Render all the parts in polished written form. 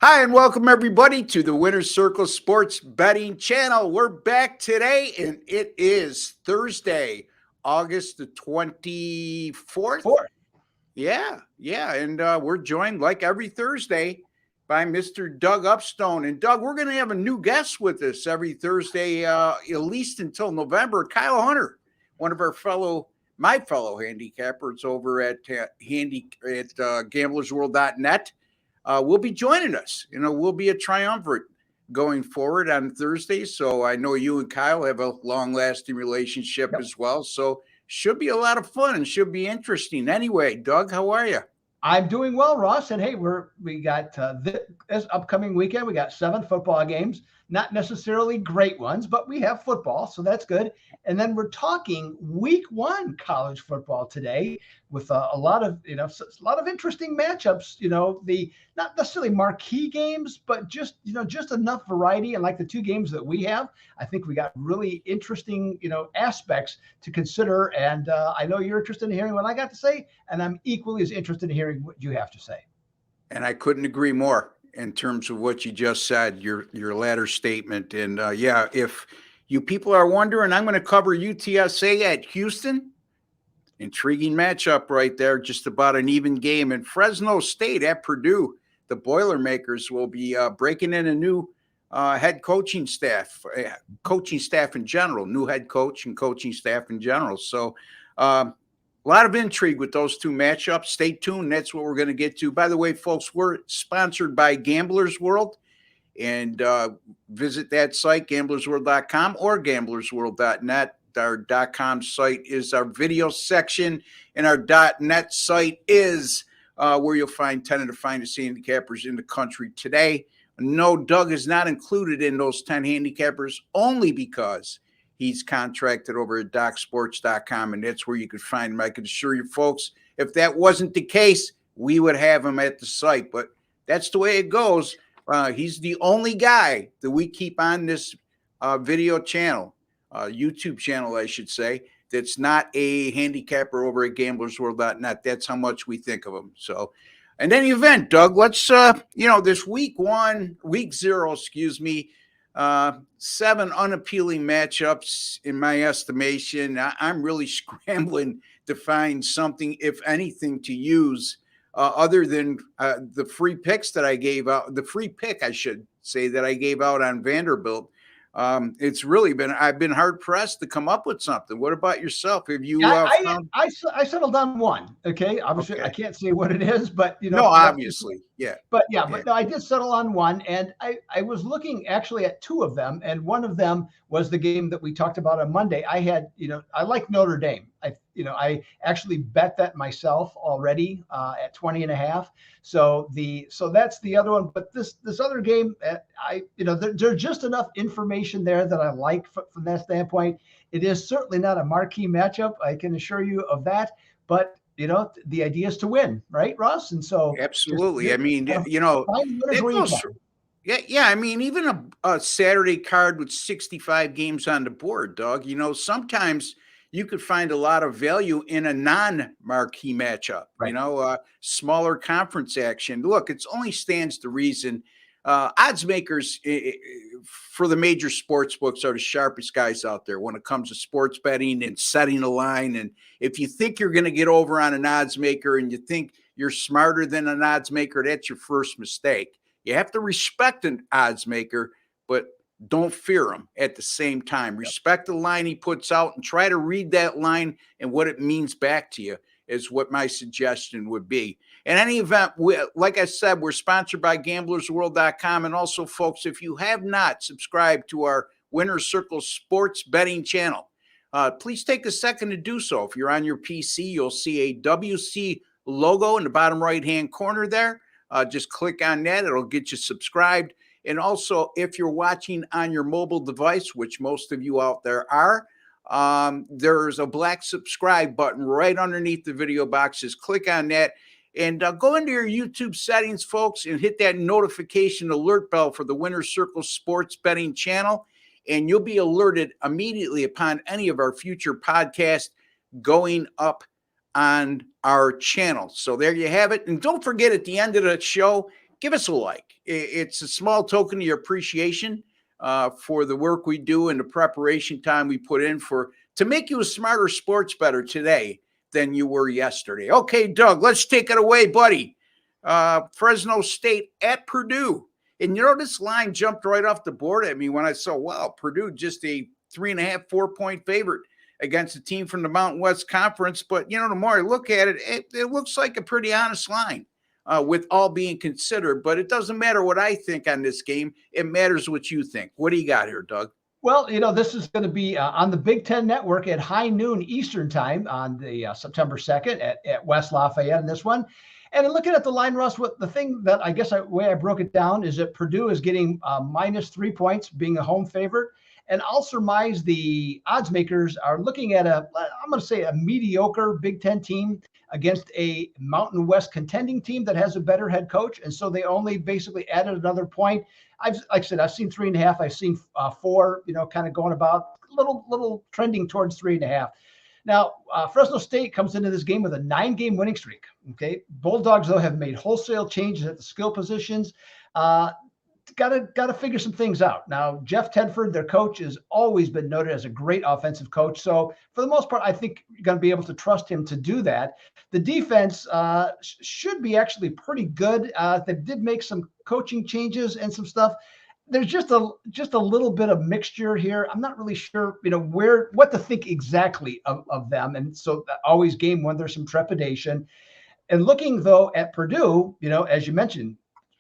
Hi, and welcome everybody to the Winner's Circle Sports Betting Channel. We're back today, and it is Thursday, August the 24th. Fourth. Yeah. And we're joined like every Thursday by Mr. Doug Upstone. And Doug, we're going to have a new guest with us every Thursday, at least until November. Kyle Hunter, one of my fellow handicappers over at gamblersworld.net. Will be joining us. We'll be a triumvirate going forward on Thursdays. So I know you and Kyle have a long lasting relationship as well. So should be a lot of fun and should be interesting. Anyway, Doug, how are you? I'm doing well, Ross. And hey, we got this upcoming weekend. We got 7 football games, not necessarily great ones, but we have football, so that's good. And then we're talking week 1 college football today with a lot of interesting matchups. The not necessarily marquee games, but just enough variety. And like the 2 games that we have, I think we got really interesting aspects to consider. And I know you're interested in hearing what I got to say, and I'm equally as interested in hearing what you have to say. And I couldn't agree more in terms of what you just said, your latter statement. And if you people are wondering, I'm going to cover UTSA at Houston. Intriguing matchup right there, just about an even game. And Fresno State at Purdue, the Boilermakers will be breaking in a new head coaching staff in general, new head coach and coaching staff in general. So a lot of intrigue with those 2 matchups. Stay tuned. That's what we're going to get to. By the way, folks, we're sponsored by Gamblers World. And visit that site, gamblersworld.com or gamblersworld.net. Our .com site is our video section, and our .net site is where you'll find 10 of the finest handicappers in the country today. No, Doug is not included in those 10 handicappers only because he's contracted over at DocSports.com, and that's where you could find him. I can assure you, folks, if that wasn't the case, we would have him at the site. But that's the way it goes. He's the only guy that we keep on this video channel. YouTube channel, I should say, that's not a handicapper over at gamblersworld.net. That's how much we think of him. So, in any event, Doug, let's, this week 0, 7 unappealing matchups in my estimation. I'm really scrambling to find something, if anything, to use other than the free picks that I gave out, the free pick, I should say, that I gave out on Vanderbilt. It's really I've been hard pressed to come up with something. What about yourself? Have you found? I settled on one. Okay. Obviously, okay. I can't say what it is, but no, obviously. Yeah. But no, I did settle on one. And I was looking actually at 2 of them. And one of them was the game that we talked about on Monday. I had, I like Notre Dame. I actually bet that myself already at 20.5. So that's the other one. But this other game, there's just enough information there that I like from that standpoint. It is certainly not a marquee matchup, I can assure you of that. But the idea is to win, right, Ross? And so absolutely. I mean, Yeah. I mean, even a Saturday card with 65 games on the board, Doug, sometimes you could find a lot of value in a non-marquee matchup, right. Smaller conference action. Look, it only stands to reason. Odds makers for the major sports books are the sharpest guys out there when it comes to sports betting and setting a line. And if you think you're going to get over on an odds maker and you think you're smarter than an odds maker, that's your first mistake. You have to respect an odds maker, but don't fear him at the same time. Respect the line he puts out and try to read that line and what it means back to you is what my suggestion would be. In any event, like I said, we're sponsored by gamblersworld.com. And also, folks, if you have not subscribed to our Winner's Circle Sports Betting channel, please take a second to do so. If you're on your PC, you'll see a WC logo in the bottom right-hand corner there. Just click on that. It'll get you subscribed. And also, if you're watching on your mobile device, which most of you out there are, there's a black subscribe button right underneath the video box. Just click on that and go into your YouTube settings, folks, and hit that notification alert bell for the Winner's Circle Sports Betting channel. And you'll be alerted immediately upon any of our future podcasts going up on our channel. So there you have it. And don't forget, at the end of the show, give us a like. It's a small token of your appreciation for the work we do and the preparation time we put in to make you a smarter sports bettor today than you were yesterday. Okay, Doug, let's take it away, buddy. Fresno State at Purdue. And this line jumped right off the board at me when I saw, wow, Purdue just a 3.5, 4-point favorite against a team from the Mountain West Conference. But, the more I look at it, it looks like a pretty honest line with all being considered. But it doesn't matter what I think on this game. It matters what you think. What do you got here, Doug? Well, this is going to be on the Big Ten Network at high noon Eastern time on the September 2nd at West Lafayette in this one. And looking at the line, Russ, what the thing that way I broke it down is that Purdue is getting minus 3 points, being a home favorite. And I'll surmise the odds makers are looking at I'm going to say a mediocre Big Ten team against a Mountain West contending team that has a better head coach. And so they only basically added another point. Like I said, I've seen 3.5. I've seen 4, kind of going about little trending towards 3.5. Now, Fresno State comes into this game with a 9-game winning streak. Okay, Bulldogs, though, have made wholesale changes at the skill positions. Got to figure some things out. Now, Jeff Tedford, their coach, has always been noted as a great offensive coach. So for the most part, I think you're going to be able to trust him to do that. The defense should be actually pretty good. They did make some coaching changes and some stuff. There's just a little bit of mixture here. I'm not really sure, what to think exactly of them. And so always game one, there's some trepidation. And looking though at Purdue, as you mentioned,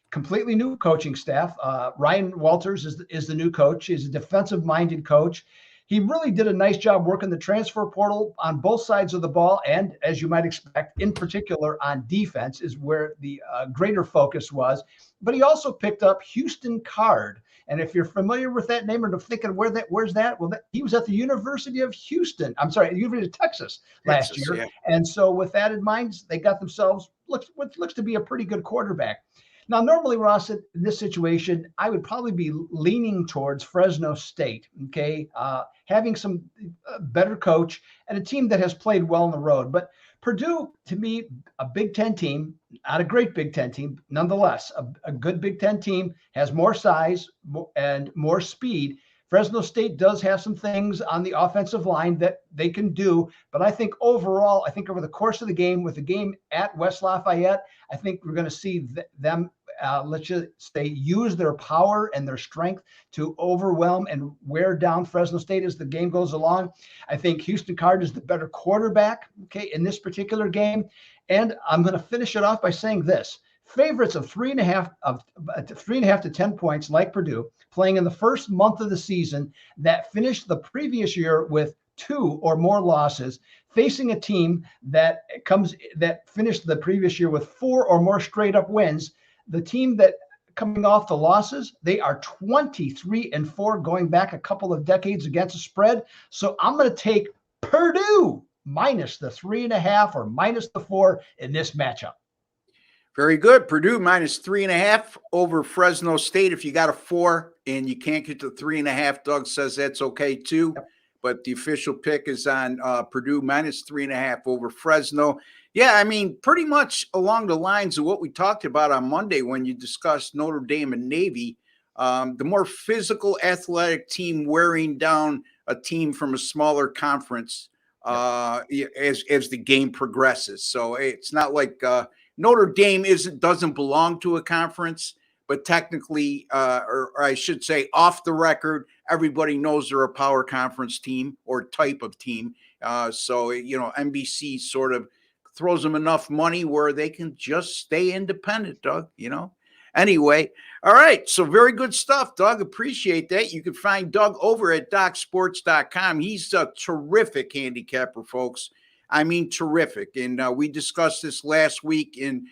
completely new coaching staff. Ryan Walters is the new coach. He's a defensive-minded coach. He really did a nice job working the transfer portal on both sides of the ball, and as you might expect, in particular on defense is where the greater focus was. But he also picked up Houston Card, and if you're familiar with that name or thinking where's that? Well, he was at the University of Houston. I'm sorry, University of Texas last year, yeah. And so with that in mind, they got themselves what looks to be a pretty good quarterback. Now, normally, Ross, in this situation, I would probably be leaning towards Fresno State, okay, having some better coach and a team that has played well on the road. But Purdue, to me, a Big Ten team, not a great Big Ten team, nonetheless, a good Big Ten team, has more size and more speed. Fresno State does have some things on the offensive line that they can do, but I think overall, over the course of the game, with the game at West Lafayette, I think we're going to see them, let's just say, use their power and their strength to overwhelm and wear down Fresno State as the game goes along. I think Houston Card is the better quarterback, okay, in this particular game. And I'm going to finish it off by saying this. Favorites of 3.5 to 10 points, like Purdue, playing in the first month of the season that finished the previous year with 2 or more losses, facing a team that finished the previous year with 4 or more straight up wins. The team that coming off the losses, they are 23-4 going back a couple of decades against the spread. So I'm going to take Purdue minus the 3.5 or minus the 4 in this matchup. Very good. Purdue minus 3.5 over Fresno State. If you got a 4 and you can't get to 3.5, Doug says that's okay too. Yep. But the official pick is on Purdue minus 3.5 over Fresno. Yeah, I mean, pretty much along the lines of what we talked about on Monday when you discussed Notre Dame and Navy. The more physical, athletic team wearing down a team from a smaller conference as the game progresses. So it's not like Notre Dame doesn't belong to a conference, but technically, or I should say, off the record, everybody knows they're a power conference team or type of team. So NBC sort of throws them enough money where they can just stay independent, Doug. Anyway, all right. So very good stuff, Doug. Appreciate that. You can find Doug over at DocSports.com. He's a terrific handicapper, folks. I mean, terrific. And we discussed this last week. And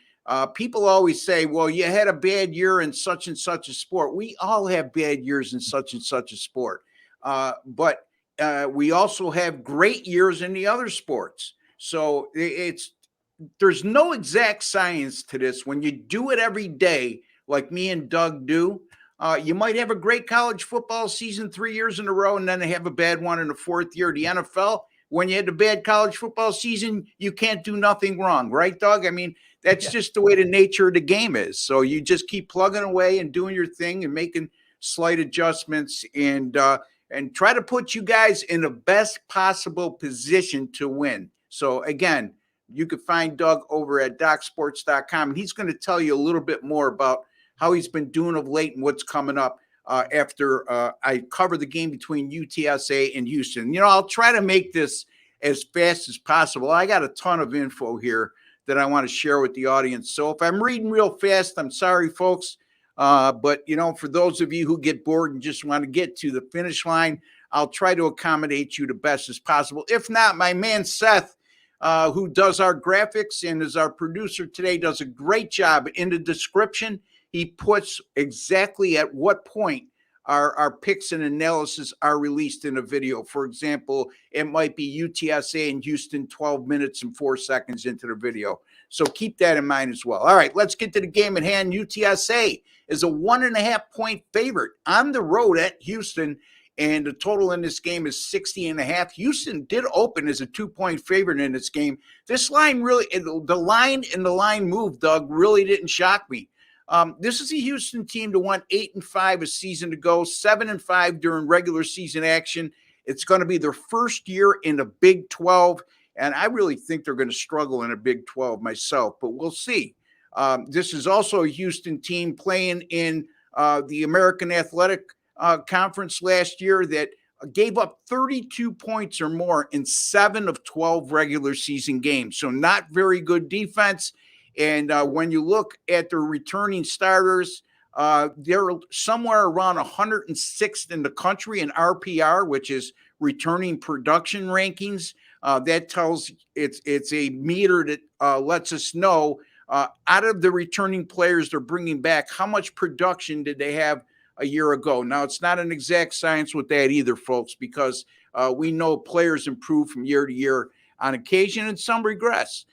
people always say, well, you had a bad year in such and such a sport. We all have bad years in such and such a sport. But we also have great years in the other sports. So there's no exact science to this. When you do it every day, like me and Doug do, you might have a great college football season 3 years in a row, and then they have a bad one in the fourth year. The NFL, when you had a bad college football season, you can't do nothing wrong, right, Doug? I mean, That's Yeah. just the way the nature of the game is. So you just keep plugging away and doing your thing and making slight adjustments and try to put you guys in the best possible position to win. So again, you can find Doug over at DocSports.com, and he's going to tell you a little bit more about how he's been doing of late and what's coming up after I cover the game between UTSA and Houston. I'll try to make this as fast as possible. I got a ton of info here that I want to share with the audience. So if I'm reading real fast, I'm sorry, folks. But for those of you who get bored and just want to get to the finish line, I'll try to accommodate you the best as possible. If not, my man Seth, who does our graphics and is our producer today, does a great job. In the description, he puts exactly at what point our picks and analysis are released in a video. For example, it might be UTSA and Houston 12 minutes and 4 seconds into the video. So keep that in mind as well. All right, let's get to the game at hand. UTSA is a 1.5-point favorite on the road at Houston, and the total in this game is 60.5. Houston did open as a 2-point favorite in this game. This line really, the line move, Doug, really didn't shock me. This is a Houston team that won 8-5 a season ago, 7-5 during regular season action. It's going to be their first year in the Big 12, and I really think they're going to struggle in a Big 12 myself, but we'll see. This is also a Houston team playing in the American Athletic Conference last year that gave up 32 points or more in 7 of 12 regular season games. So not very good defense. And when you look at the returning starters, they're somewhere around 106th in the country in RPR, which is returning production rankings. That tells it's a meter that lets us know out of the returning players they're bringing back, how much production did they have a year ago? Now, it's not an exact science with that either, folks, because we know players improve from year to year on occasion and some regress.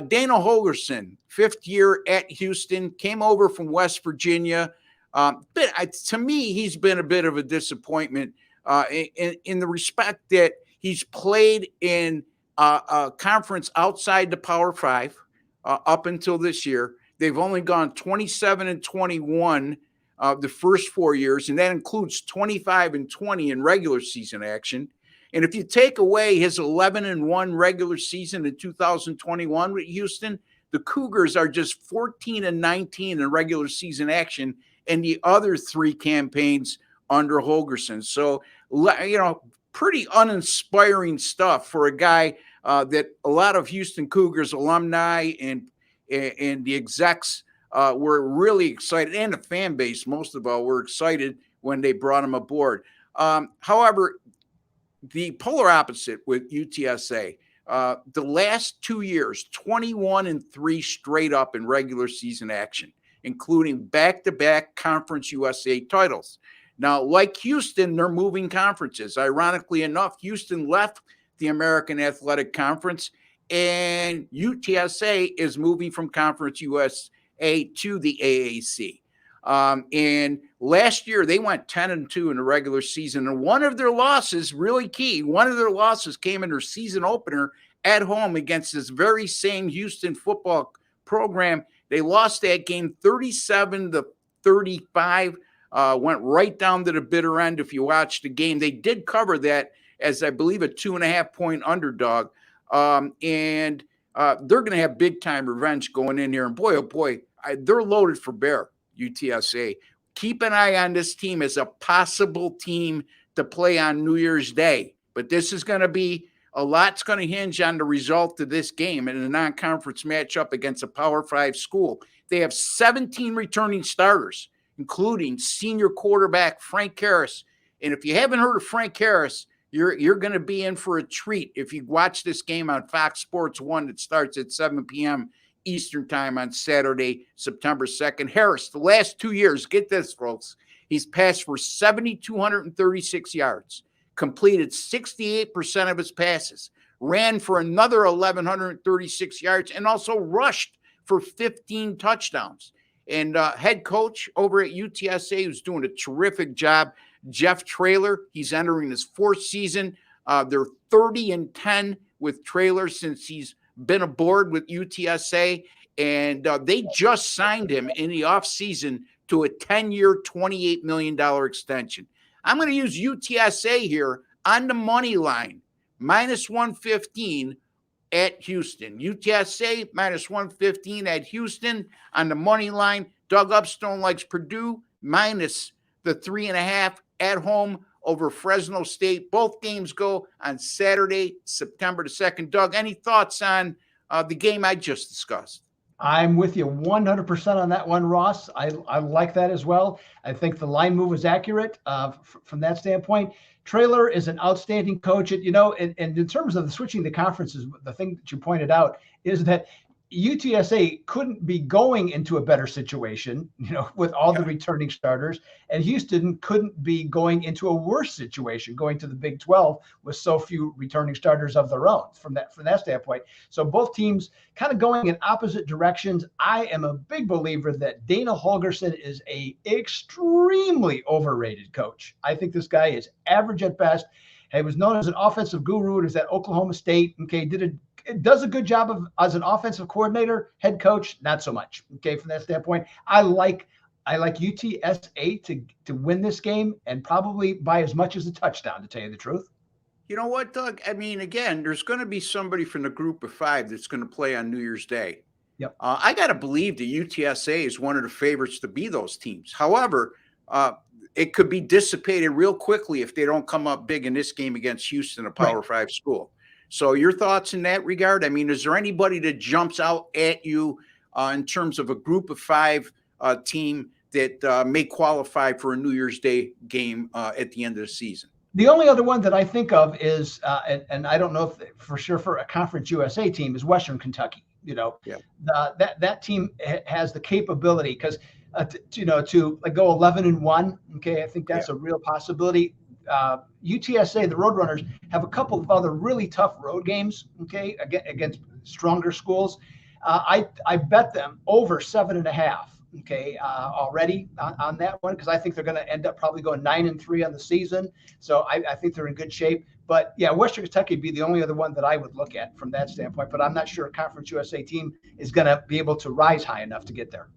Dana Holgorsen, 5th year at Houston, came over from West Virginia. To me, he's been a bit of a disappointment in the respect that he's played in a conference outside the Power 5 up until this year. They've only gone 27-21 the first 4 years, and that includes 25-20 in regular season action. And if you take away his 11-1 regular season in 2021 with Houston, the Cougars are just 14-19 in regular season action in the other 3 campaigns under Holgorsen. So, pretty uninspiring stuff for a guy that a lot of Houston Cougars alumni and the execs were really excited, and the fan base, most of all, were excited when they brought him aboard. However, the polar opposite with UTSA, the last 2 years, 21-3 straight up in regular season action, including back-to-back Conference USA titles. Now, like Houston, they're moving conferences. Ironically enough, Houston left the American Athletic Conference, and UTSA is moving from Conference USA to the AAC. And last year they went 10-2 in the regular season. And one of their losses, really key, one of their losses came in their season opener at home against this very same Houston football program. They lost that game 37-35, went right down to the bitter end. If you watch the game, they did cover that as I believe a 2.5-point underdog. And they're going to have big time revenge going in here. And boy, oh boy, they're loaded for bear. UTSA. Keep an eye on this team as a possible team to play on New Year's Day. But this is going to be a lot's going to hinge on the result of this game in a non-conference matchup against a Power 5 school. They have 17 returning starters, including senior quarterback Frank Harris. And if you haven't heard of Frank Harris, you're going to be in for a treat if you watch this game on Fox Sports 1 that starts at 7 p.m. Eastern time on Saturday, September 2nd. Harris, the last 2 years, get this, folks, he's passed for 7,236 yards, completed 68% of his passes, ran for another 1,136 yards, and also rushed for 15 touchdowns. And head coach over at UTSA, who's doing a terrific job, Jeff Traylor, he's entering his 4th season. They're 30-10 with Traylor since he's been aboard with UTSA, And they just signed him in the offseason to a 10-year, $28 million extension. I'm going to use UTSA here on the money line, minus 115 at Houston. UTSA minus 115 at Houston on the money line. Doug Upstone likes Purdue minus the 3.5 at home over Fresno State. Both games go on Saturday, September the 2nd. Doug, any thoughts on the game I just discussed? I'm with you 100% on that one, Ross. I like that as well. I think the line move was accurate from that standpoint. Traylor is an outstanding coach. And in terms of the switching the conferences, the thing that you pointed out is that UTSA couldn't be going into a better situation, with all the returning starters, and Houston couldn't be going into a worse situation, going to the Big 12 with so few returning starters of their own from that standpoint. So both teams kind of going in opposite directions. I am a big believer that Dana Holgorsen is a extremely overrated coach. I think this guy is average at best. He was known as an offensive guru. It was at Oklahoma State. Okay, does a good job as an offensive coordinator. Head coach, not so much. Okay, from that standpoint, I like UTSA to win this game and probably by as much as a touchdown, to tell you the truth. You know what, Doug? I mean, again, there's going to be somebody from the group of five that's going to play on New Year's Day. Yep. I got to believe that UTSA is one of the favorites to be those teams. However, it could be dissipated real quickly if they don't come up big in this game against Houston, a Power 5 school. So your thoughts in that regard? I mean, is there anybody that jumps out at you in terms of a group of five team that may qualify for a New Year's Day game at the end of the season? The only other one that I think of is, and I don't know if for sure for a Conference USA team, is Western Kentucky. That team has the capability because to go 11-1. Okay, I think that's a real possibility. UTSA, the Roadrunners, have a couple of other really tough road games, okay, against stronger schools. I bet them over 7.5, okay, already on that one, because I think they're going to end up probably going 9-3 on the season. So I think they're in good shape. But yeah, Western Kentucky would be the only other one that I would look at from that standpoint. But I'm not sure a Conference USA team is going to be able to rise high enough to get there.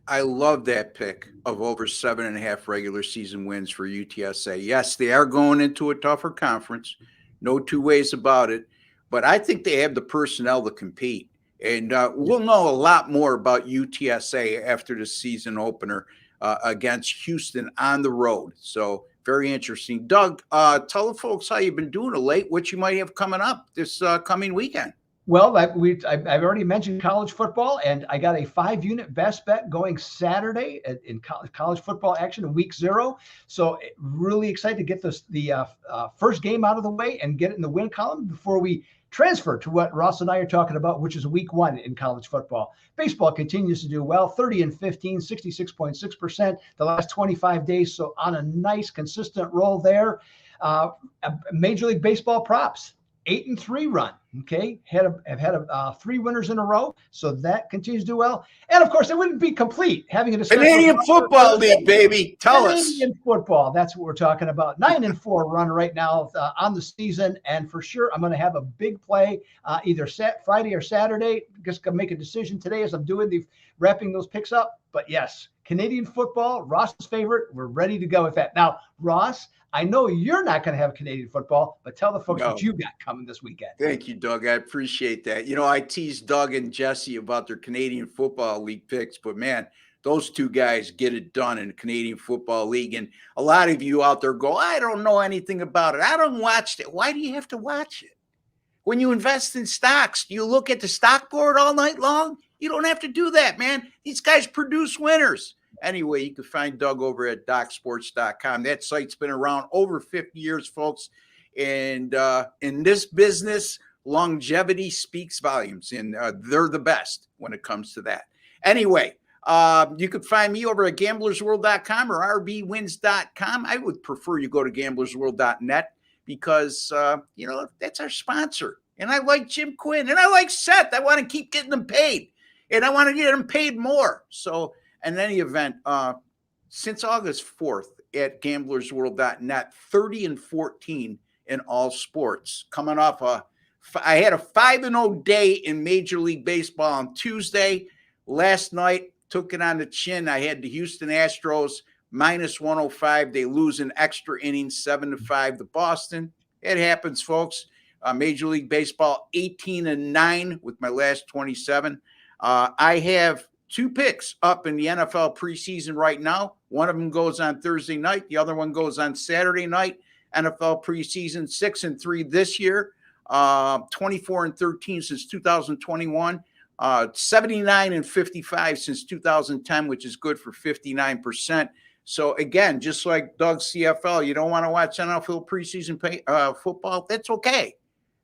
I love that pick of over 7.5 regular season wins for UTSA. Yes, they are going into a tougher conference. No two ways about it. But I think they have the personnel to compete. And we'll know a lot more about UTSA after the season opener against Houston on the road. So very interesting. Doug, tell the folks how you've been doing of late, what you might have coming up this coming weekend. Well, I've already mentioned college football, and I got a 5-unit best bet going Saturday in college football action in week 0. So really excited to get the first game out of the way and get it in the win column before we transfer to what Ross and I are talking about, which is week 1 in college football. Baseball continues to do well, 30-15, 66.6% the last 25 days. So on a nice, consistent roll there. Major League Baseball props. 8-3 run. Okay, have had 3 winners in a row, so that continues to do well. And of course, it wouldn't be complete having a Canadian Football League, baby. Tell us. Canadian football. That's what we're talking about. 9-4 run right now on the season, and for sure, I'm going to have a big play either Friday or Saturday. Just gonna make a decision today as I'm wrapping those picks up. But yes, Canadian football, Ross's favorite. We're ready to go with that. Now, Ross, I know you're not going to have Canadian football, but tell the folks what you got coming this weekend. Thank you, Doug. I appreciate that. I teased Doug and Jesse about their Canadian Football League picks, but man, those two guys get it done in the Canadian Football League. And a lot of you out there go, I don't know anything about it. I don't watch it. Why do you have to watch it? When you invest in stocks, do you look at the stock board all night long? You don't have to do that, man. These guys produce winners. Anyway, you can find Doug over at DocSports.com. That site's been around over 50 years, folks. And in this business, longevity speaks volumes, and they're the best when it comes to that. Anyway, you can find me over at GamblersWorld.com or RBWins.com. I would prefer you go to GamblersWorld.net because, that's our sponsor. And I like Jim Quinn, and I like Seth. I want to keep getting them paid, and I want to get them paid more. So, in any event, since August 4th at gamblersworld.net, 30-14 in all sports, coming off a I had a 5-0 day in Major League Baseball on Tuesday. Last night, took it on the chin. I had the Houston Astros minus 105. They lose in extra innings, 7-5 to Boston. It happens, folks. Major League Baseball, 18-9 with my last 27. I have 2 picks up in the NFL preseason right now. One of them goes on Thursday night. The other one goes on Saturday night. NFL preseason, 6-3 this year, 24-13 since 2021, 79-55 since 2010, which is good for 59%. So again, just like Doug's CFL, you don't want to watch NFL preseason football. That's okay.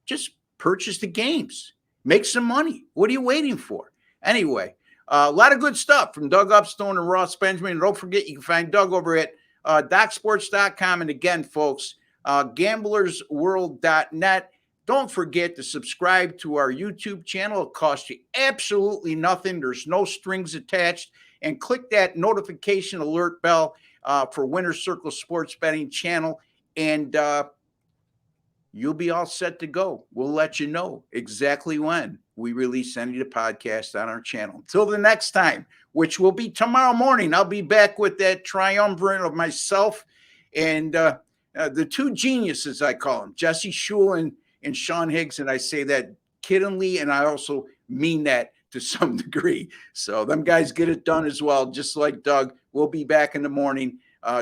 Just purchase the games, make some money. What are you waiting for? Anyway, a lot of good stuff from Doug Upstone and Ross Benjamin. And don't forget, you can find Doug over at DocSports.com. And again, folks, GamblersWorld.net. Don't forget to subscribe to our YouTube channel. It costs you absolutely nothing. There's no strings attached. And click that notification alert bell for Winner's Circle Sports Betting channel. And you'll be all set to go. We'll let you know exactly when we release any of the podcasts on our channel. Until the next time, which will be tomorrow morning, I'll be back with that triumvirate of myself and the 2 geniuses, I call them, Jesse Shule and Sean Higgs. And I say that kiddingly, and I also mean that to some degree. So them guys get it done as well, just like Doug. We'll be back in the morning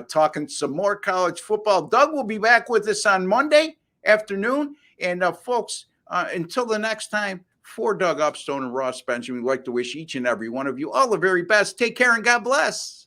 talking some more college football. Doug will be back with us on Monday afternoon. And folks, until the next time, for Doug Upstone and Ross Benjamin, we'd like to wish each and every one of you all the very best. Take care and God bless.